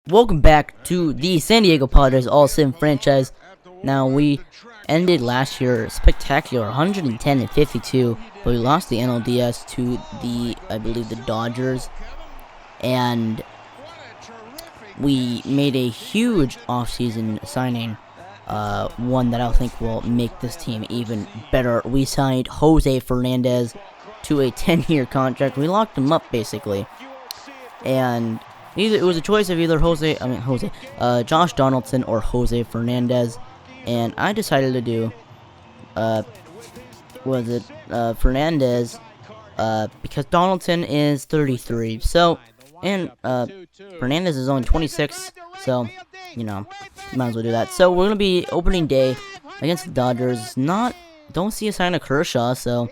Welcome back to the San Diego Padres All-Sim franchise. Now, we ended last year spectacular, 110-52, but we lost the NLDS to I believe, the Dodgers, and we made a huge offseason signing, one that I think will make this team even better. We signed Jose Fernandez to a 10-year contract. We locked him up, basically, and it was a choice of either Josh Donaldson or Jose Fernandez, and I decided to do, Fernandez, because Donaldson is 33, so, and, Fernandez is only 26, so, you know, might as well do that. So, we're gonna be opening day against the Dodgers. Don't see a sign of Kershaw, so,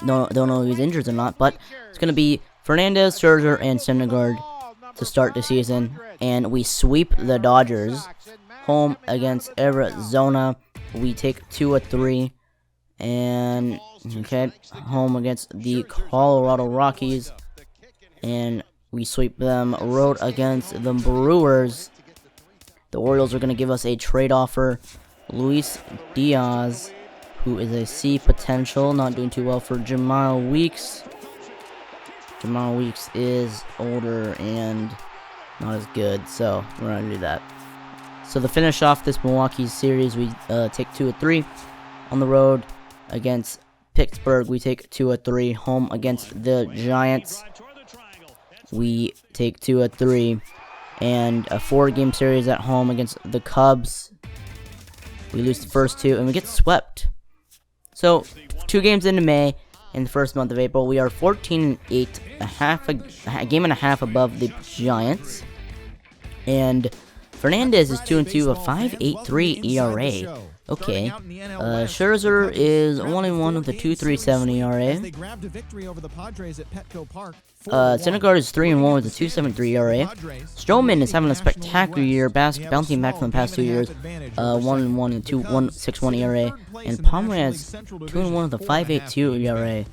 don't know if he's injured or not, but it's gonna be Fernandez, Scherzer, and Syndergaard to start the season, and we sweep the Dodgers. Home against Arizona, we take 2-3, and home against the Colorado Rockies, and we sweep them. Road against the Brewers. The Orioles are going to give us a trade offer. Luis Diaz, who is a C potential, not doing too well for Jamal Weeks. Jamal Weeks is older and not as good, so we're going to do that. So to finish off this Milwaukee series, we take 2-3. On the road against Pittsburgh, we take 2-3. Home against the Giants, we take 2-3. And a 4-game series at home against the Cubs. We lose the first two, and we get swept. So, 2 games into May. In the first month of April, we are 14-8, a game and a half above the Giants. And Fernandez is 2-2, a 5.83 ERA. Okay. Scherzer is 1-1 with a 2.37 ERA. Syndergaard is 3-1 with a 2.73 ERA. Stroman is having a spectacular year, bouncing back from the past 2 years. 1-1 and 2.161 ERA. And Pomeranz 2-1 with a 5.82 ERA.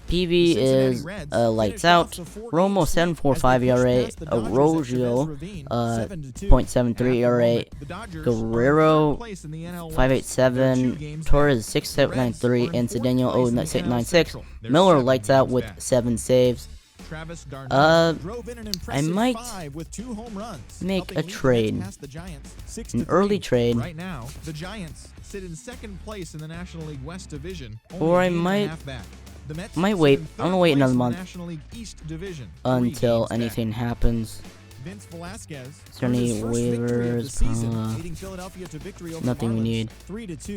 PV is lights out. Romo 7.45 ERA. Arroyo 0.73 ERA. Guerrero 5.87. Torres 6.93, and Cedeno 0.96. Miller lights out with 7 saves. I might make a trade, an early trade, or I might wait. I'm gonna wait another month until anything happens. Is there any waivers? Nothing we need.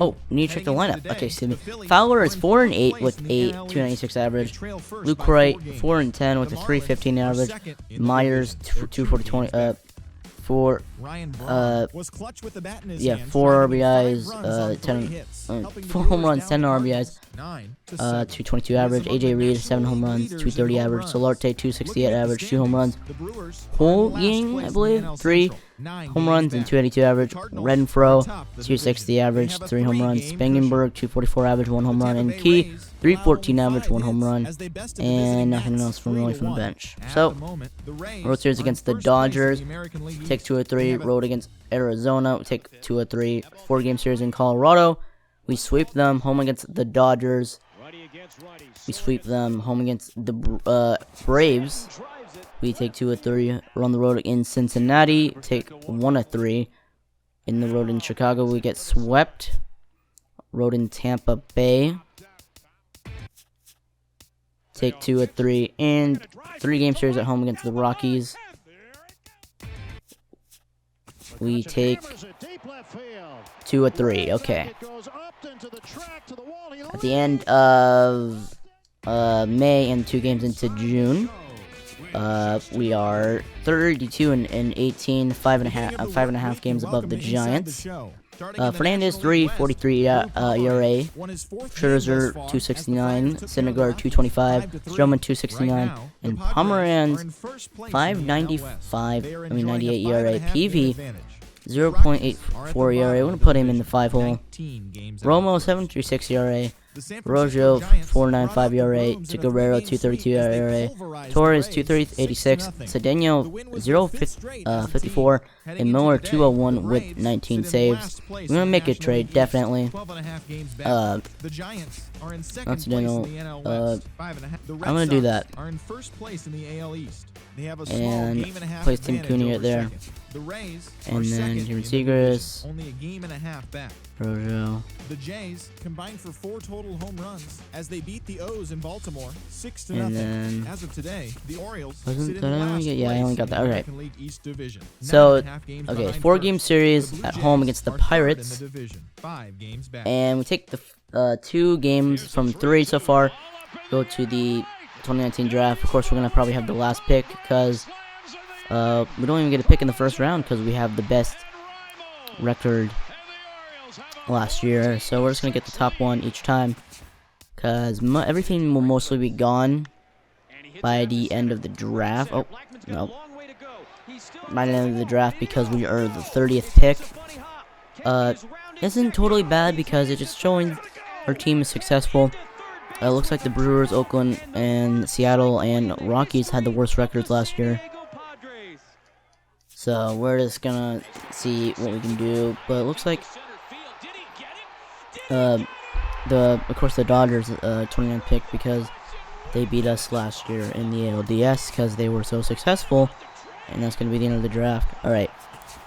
Oh, need to check the lineup. Okay, excuse me. Fowler is 4-8 with a 296 average. Luke Wright 4-10 with a 315 average. Myers 240 4 RBIs, 4 home runs, 10 RBIs, 222 average. AJ Reed 7 home runs, 230 average. Solarte 268 average, 2 home runs. Ying, I believe, 3 home runs and 282 average. Renfro 260 average, 3 home runs. Spangenberg 244 average, 1 home run. And Key 314 average, 1 home run, and nothing else from the bench. So, road series against the Dodgers, take 2-3. Road against Arizona, we take 2-3. 4-game series in Colorado, we sweep them. Home against the Dodgers, we sweep them. Home against the Braves, we take 2-3. We're on the road in Cincinnati, take 1-3. In the road in Chicago, we get swept. Road in Tampa Bay, take 2-3, and 3-game series at home against the Rockies, we take 2-3. Okay. At the end of May and 2 games into June, we are 32-18, 5.5 games above the Giants. Fernandez 3.43 ERA. Scherzer 2.69. Syndergaard 2.25. Stroman 2.69, and Pomeranz 5.98 ERA. PV 0.84 ERA. We're going to put him in the 5-hole. Romo, 7.36 ERA. Rojo, 4.95 ERA. To Guerrero, 2.32 ERA. Torres, 2.86. Cedeno, 0.54. And Miller, 2.01 with 19 saves. We're going to make a trade, definitely. Not Cedeno. I'm going to do that. And place Tim Cooney right there. And then Jim Seagrass. Only a game and a half back. Rojo. The Jays combined for 4 total home runs as they beat the O's in Baltimore 6-0. And then as of today, the Orioles wasn't sit that in I last only get? Yeah, I only got that. All right. League East Division. So, 9.5 games okay, behind 4-game first. series The Blue at home against the Jays are third Pirates. in the division, 5 games back. And we take the 2 games from 3 so far. Go to the 2019 draft. Of course, we're gonna probably have the last pick because we don't even get a pick in the first round because we have the best record last year. So we're just gonna get the top one each time because everything will mostly be gone by the end of the draft. Oh no, by the end of the draft because we are the 30th pick. Isn't totally bad because it's just showing our team is successful. It looks like the Brewers, Oakland, and Seattle and Rockies had the worst records last year. So we're just gonna see what we can do. But it looks like of course the Dodgers 29th pick because they beat us last year in the ALDS because they were so successful. And that's gonna be the end of the draft. Alright.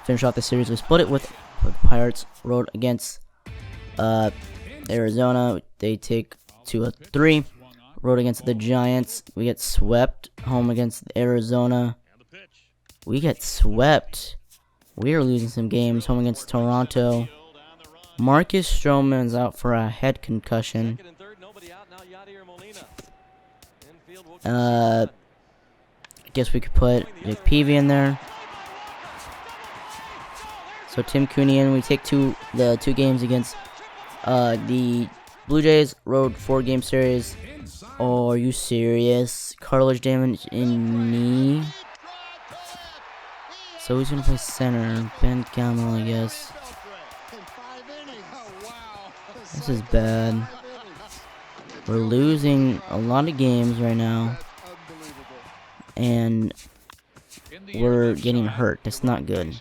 Finish off the series. We split it with the Pirates. Road against Arizona. They take 2-3. Road against the Giants. We get swept. Home against Arizona. We get swept. We are losing some games. Home against Toronto. Marcus Stroman's out for a head concussion. I guess we could put Jake Peavy in there. So Tim Cooney in. We take the 2 games against the Blue Jays. Road 4-game series. Oh, are you serious? Cartilage damage in knee. So who's gonna play center? Ben Gamel, I guess. This is bad. We're losing a lot of games right now. And we're getting hurt. That's not good.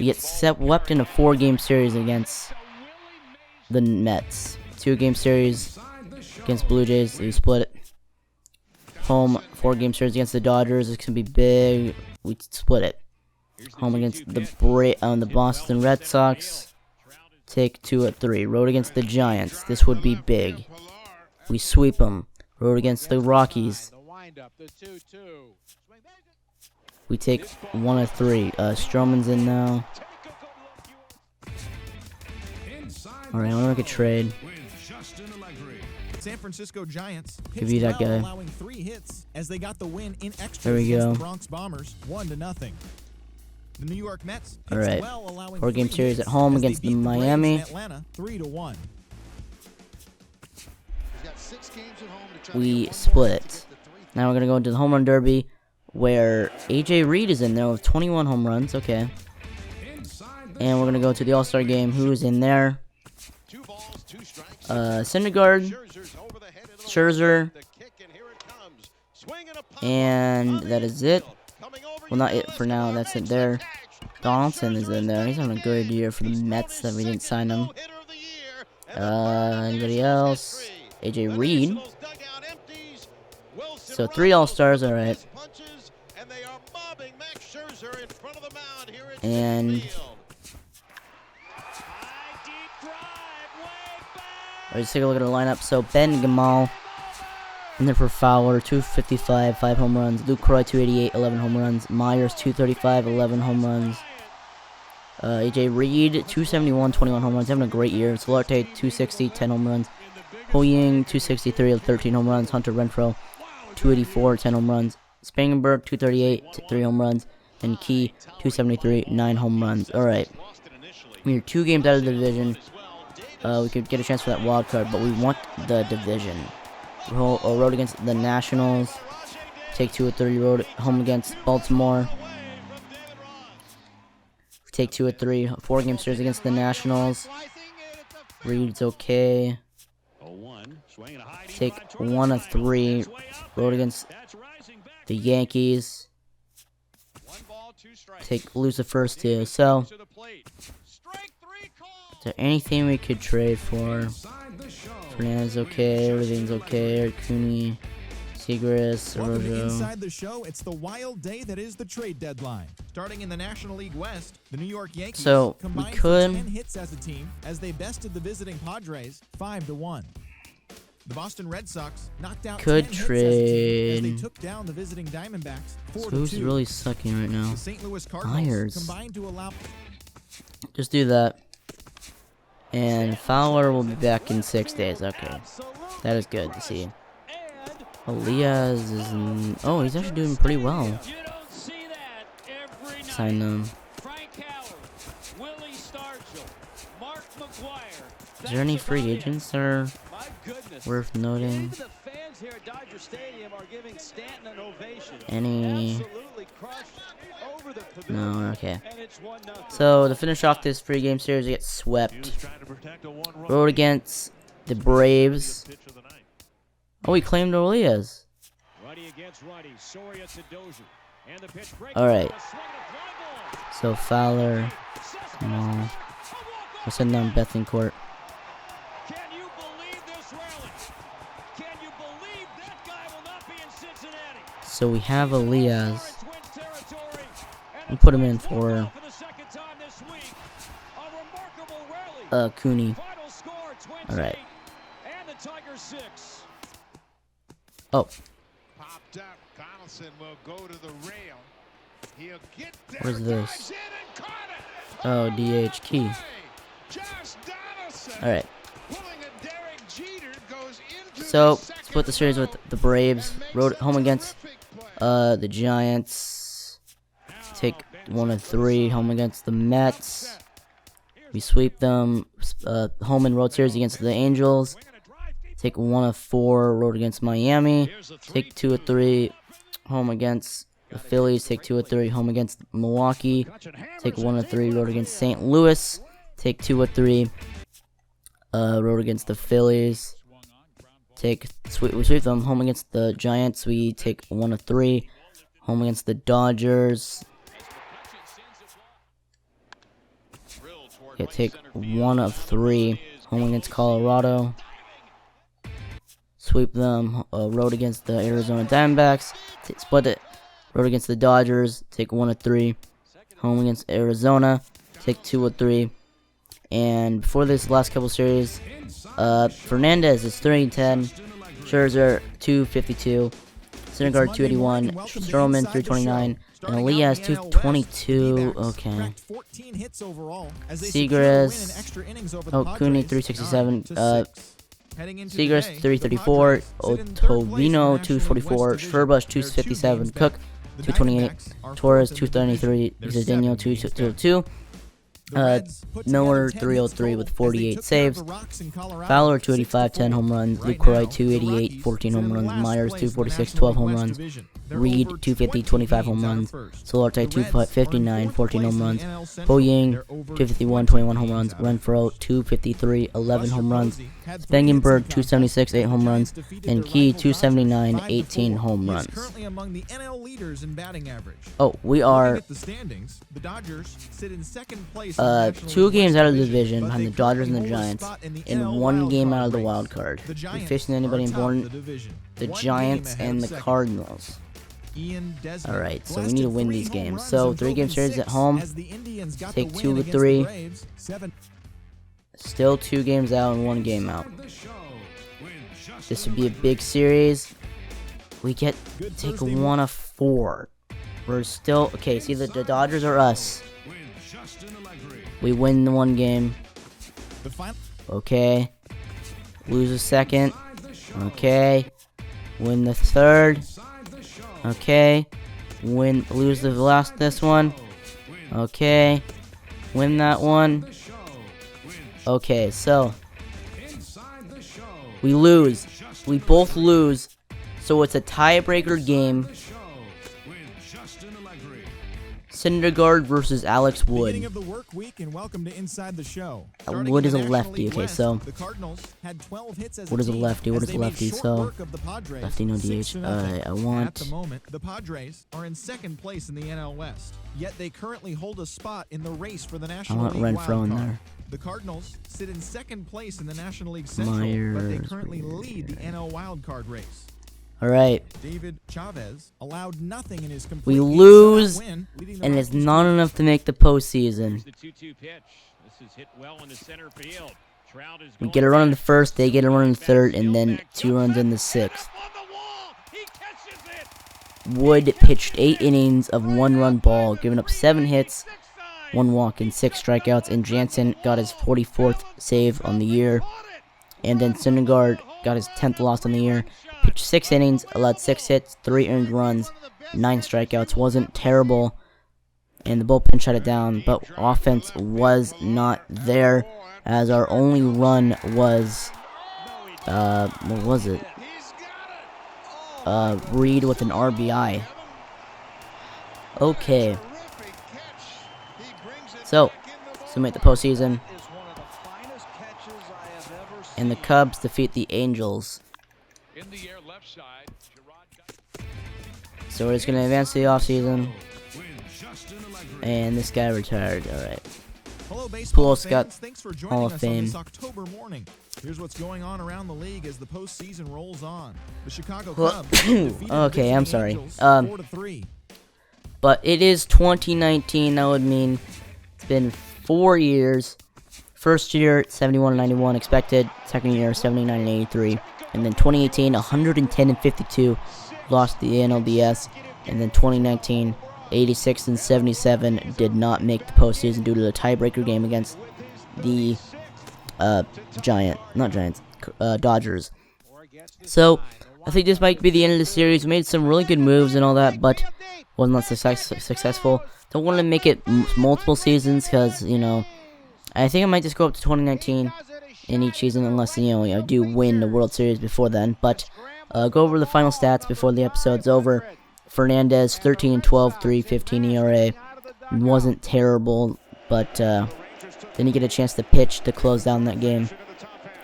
We get swept in a 4-game series against the Mets. 2-game series against Blue Jays. We split it. Home 4-game series against the Dodgers. It's gonna be big. We split it. Home against the Boston Red Sox. Take 2-3. Road against the Giants. This would be big. We sweep them. Road against the Rockies. We take 1-3. Stroman's in now. Alright, I'm gonna make a trade. San Francisco Giants Give you that guy. allowing 3 hits as they got the win in extras There we against go. the Bronx Bombers 1-0. The New York Mets All right. well, allowing 4-game 3 series hits at home as they against beat the Braves Miami. in Atlanta 3-1. We split. Now we're gonna go into the home run derby, where AJ Reed is in there with 21 home runs. Okay. And we're gonna go to the All-Star game. Who's in there? Syndergaard, Scherzer, and that is it. Well, not it for now. That's it there. Donaldson is in there. He's having a good year for the Mets that we didn't sign him. Anybody else? AJ Reed. So 3 All-Stars, alright. And let's take a look at our lineup. So Ben Gamal in there for Fowler, 255, 5 home runs. Luke Croy, 288, 11 home runs. Myers, 235, 11 home runs. AJ Reed, 271, 21 home runs. Having a great year. Solarte, 260, 10 home runs. Ho Ying, 263, 13 home runs. Hunter Renfroe, 284, 10 home runs. Spangenberg, 238, 3 home runs. And Key, 273, 9 home runs. Alright. We're 2 games out of the division. We could get a chance for that wild card, but we want the division. Road against the Nationals. Take 2-3. Road home against Baltimore. Take 2 of 3. 4-game series against the Nationals. Reed's okay. Take 1 of 3. Road against the Yankees. Lose the first 2. So, is there anything we could trade for? Fernandez okay. Everything's okay. Cooney. Segris, Welcome to Rojo. Inside the Show. It's the wild day that is the trade deadline. Starting in the National League West, the New York Yankees So, we combined could- for 10 hits as a team as they bested the visiting Padres 5-1. The Boston Red Sox knocked out Could 10 hits as a team as they trade- took down the visiting Diamondbacks So 4-2. who's really sucking right now? The St. Louis Cardinals Myers. combined to allow Just do that. And Fowler will be back in 6 days. Okay. That is good to see. Elias is in, oh, he's actually doing pretty well. Sign them. Is there any free agents that are worth noting? Any? No, okay. So to finish off this free game series, we get swept. Road against the Braves. Oh, he claimed Elias. Alright. So Fowler. No. We're sending down Bethencourt. So we have Elias. We'll put him in for Cooney. Alright. Oh. Where's this? Oh, DH Key. Alright. So, split the series with the Braves. Road home against the Giants. Take 1 of 3. Home against the Mets. We sweep them. Home and road series against the Angels. Take 1 of 4. Road against Miami. Take 2 of 3. Home against the Phillies. Take 2 of 3. Home against Milwaukee. Take 1 of 3. Road against St. Louis. Take 2 of 3. Road against the Phillies. We sweep them. Home against the Giants. We take 1 of 3. Home against the Dodgers. Take 1 of 3. Home against Colorado. Sweep them. Road against the Arizona Diamondbacks. Split it. Road against the Dodgers. Take 1 of 3. Home against Arizona. Take 2 of 3. And before this last couple series, Fernandez is 310. Scherzer 252. Syndergaard 281. Stroman 329. And Elias 222. Okay. Segris. Oh, Cooney 367. Segris 334. Otovino 244. Sherbush 257. Cook 228. Torres 233. Zedinho 202. Miller 303 with 48 saves. Fowler 285, 10 home runs. Lucroy 288, 14 home runs. Myers 246, 12 home runs. Reed 250, 25 home runs. Solarte 259, 14 home runs. Boying 251, 21 home runs. Renfroe 253, 11 home runs. Spangenberg 276, 8 home runs. And Key 279, 18 home runs. Oh, we are 2 games out of the division behind the Dodgers and the Giants, and 1 game out of the wild card. We facing anybody important? The Giants and the Cardinals. Alright, so we need to win these games. So 3-game series at home. Take 2 of 3. Still 2 games out and 1 game out. This would be a big series. We take 1 of 4. We're still okay. See, the Dodgers are us. We win the 1 game. Okay. Lose a 2nd. Okay. Win the 3rd. Okay. Lose this one. Okay. Win that one. Okay, so we lose. We both lose. So it's a tiebreaker game. Syndergaard versus Alex Beginning Wood. of the work week, and welcome to Inside the Show. Wood is a lefty, okay, so the Cardinals had 12 hits as Wood is a team lefty, Wood as is a they made lefty, short so work of the Padres, lefty no DH. 6-0. I At want the moment, the Padres are in second place in the NL West, yet they currently hold a spot in the race for the National League Renfroe wild in card. there. The Cardinals sit in second place in the National League Central, but they currently lead the NL wild card race. All right, David Chavez allowed nothing in his complete we game lose, win, leading the and it's Rockies not to enough to make the postseason. The 2-2 pitch. This is hit well into center field. Trout is We going get a run in the back. first, they get a run in the third, and then 2 runs in the sixth. On the wall. He catches it. Wood pitched 8 innings of 1-run ball, giving up 7 hits, 1 walk, and 6 strikeouts. And Jansen got his 44th save on the year. And then Syndergaard got his 10th loss on the year. Pitched 6 innings, allowed 6 hits, 3 earned runs, 9 strikeouts. Wasn't terrible. And the bullpen shut it down, but offense was not there, as our only run was, what was it? Reed with an RBI. Okay. So make the postseason. And the Cubs defeat the Angels. So we're just going to advance to the offseason. And this guy retired. Alright. Hello, baseball Pujols got fans. Thanks for Hall joining of us Fame. on this October morning. Here's what's going on around the league as the postseason rolls on. The Chicago Well, Cubs defeated the okay, I'm visiting sorry. Angels 4-3. But it is 2019. That would mean it's been 4 years. First year, 71-91 expected. Second year, 79-83. And then 2018, 110-52. Lost the NLDS. And then 2019, 86-77. Did not make the postseason due to the tiebreaker game against the Dodgers. So, I think this might be the end of the series. We made some really good moves and all that, but was not successful. Don't want to make it multiple seasons because, you know, I think I might just go up to 2019 in each season unless, you know, I do win the World Series before then. But go over the final stats before the episode's over. Fernandez, 13-12, 3.15 ERA. Wasn't terrible, but didn't get a chance to pitch to close down that game.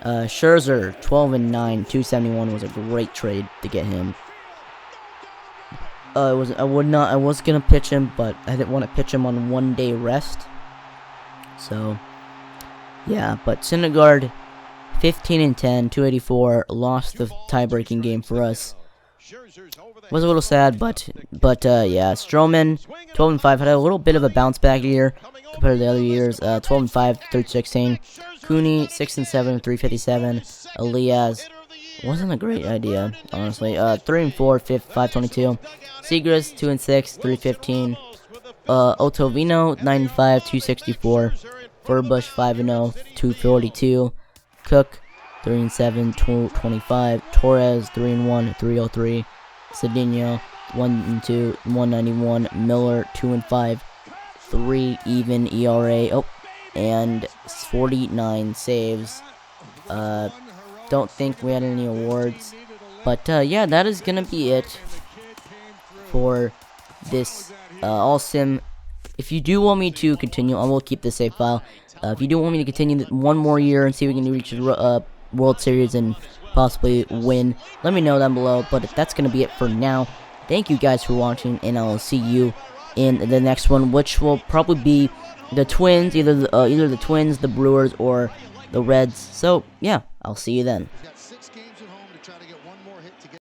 Scherzer, 12-9, 271 was a great trade to get him. I was gonna pitch him, but I didn't want to pitch him on 1-day rest. So, yeah, but Syndergaard, 15-10, 284, lost the tie-breaking game for us. Was a little sad, but yeah, Stroman, 12-5, had a little bit of a bounce back year compared to the other years. 12-5, 316. Cooney, 6-7, 357. Elias wasn't a great idea, honestly. 3-4, 522. Seagrass, 2-6, 315. Otovino, 9-5, 264. Furbush, 5-0, 242. Cook, 3-7, 225. Torres, 3-1, 303. Cedinho, 1-2, 191. Miller, 2-5, 3 even ERA. Oh, and 49 saves. Don't think we had any awards, but yeah, that is gonna be it for this all sim. If you do want me to continue, I will keep the save file. If you do want me to continue one more year and see if we can reach the World Series and possibly win, let me know down below. But that's gonna be it for now. Thank you guys for watching, and I'll see you in the next one, which will probably be the Twins, either the Twins, the Brewers, or the Reds. So yeah, I'll see you then.